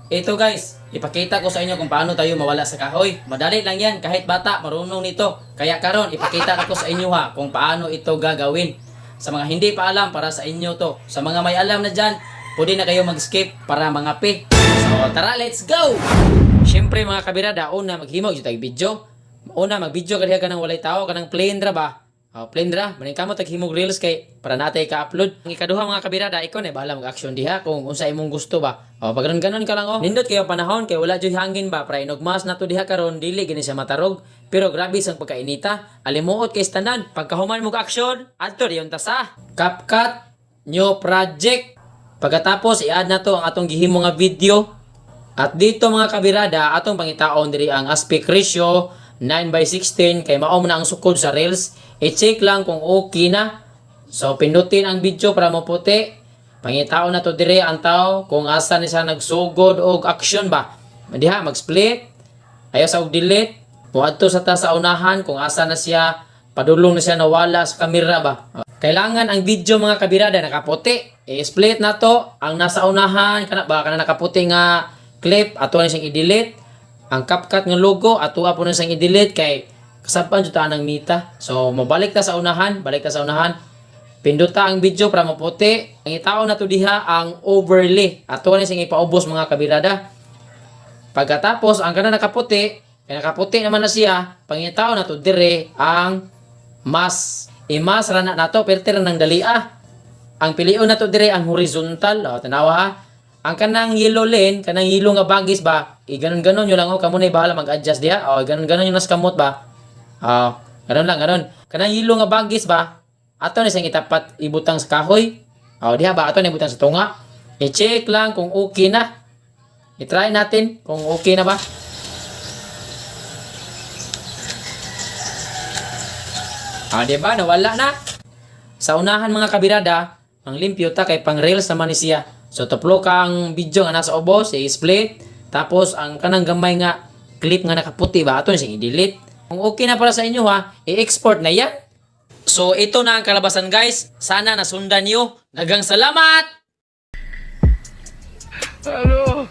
Ito guys, ipakita ko sa inyo kung paano tayo mawala sa kahoy. Madali lang yan, kahit bata marunong nito. Kaya karon ipakita ko sa inyo ha kung paano ito gagawin. Sa mga hindi pa alam, para sa inyo to. Sa mga may alam na dyan, pwede na kayo mag-skip para mga pi. So tara, let's go! Siyempre mga kabirada, una maghimo yung tag video. Una mag-video kadiha ka ng walay tao, ka ng plain dra ba? Plain dra, maning kamo taghimog reels kay para natay ka-upload. Ang ikaduha mga kabirada, ikaw na bahala mag-action diha kung unsa imong gusto ba. Pag ganon ka lang Nindot kayo panahon kay wala joy hangin ba, para inugmas na to diha karon dili gini siya matarog. Pero grabe sang pagkainita, alimuot kay tanan. Pagkahuman mo ka-action, adto diyon ta sa CapCut new project. Pagkatapos i-add na to ang atong gihimo nga video. At dito mga kabirada, atong pangitaon diri ang aspect ratio 9:16 kay mao na ang sukod sa reels. I-check lang kung okay na. So pindutin ang video para maputi. Pangitaon na to dire ang tao kung asa ni siya nagsugod og action ba. Diha mag-split. Ayaw sa og delete. Muadto sa ta sa unahan kung asa na siya, padulong na siya nawala sa kamera ba. Kailangan ang video mga kabirada nakaputi. I-split na to ang nasa unahan kana ba kana nakaputi nga clip ato na siyang i-delete. Ang CapCut nga logo ato po na siyang i-delete kay kasapan jud ta nang mita. So mabalik ta sa unahan, balik ta sa unahan. Pinduta ang video para maputi. Ang itaon na to diha ang overlay. Ato na siyang ipaubos mga kabirada. Pagkatapos ang kana nakaputi, kaya nakaputi naman na siya, pangitaon na to dire ang mask. I-mask ra na nato pertir nang dalia. Ang pilion na to dire ang horizontal. Tanawa ha. Ang kanang yellow lane, kanang yellow nga bagis ba, ganon-ganon yun lang kamo na bahala mag-adjust diha. Ganon-ganon yung naskamot ba. Ganon lang, ganon. Kanang yellow nga bagis ba, ato na siyang itapat ibutang sa kahoy. Diha ba, ato na ibutang sa tunga. I-check lang kung okay na. I-try natin kung okay na ba. Diba, nawala na. Sa unahan mga kabirada, ang limpyo ta kay pang reels naman ni siya. So tuplo ka ang video nga nasa ubos, i-split. Tapos ang kanang gamay nga clip nga nakaputi ba, ato na siyang i-delete. Kung okay na para sa inyo ha, i-export na yan. So ito na ang kalabasan guys. Sana nasundan niyo. Daghang salamat! Hello.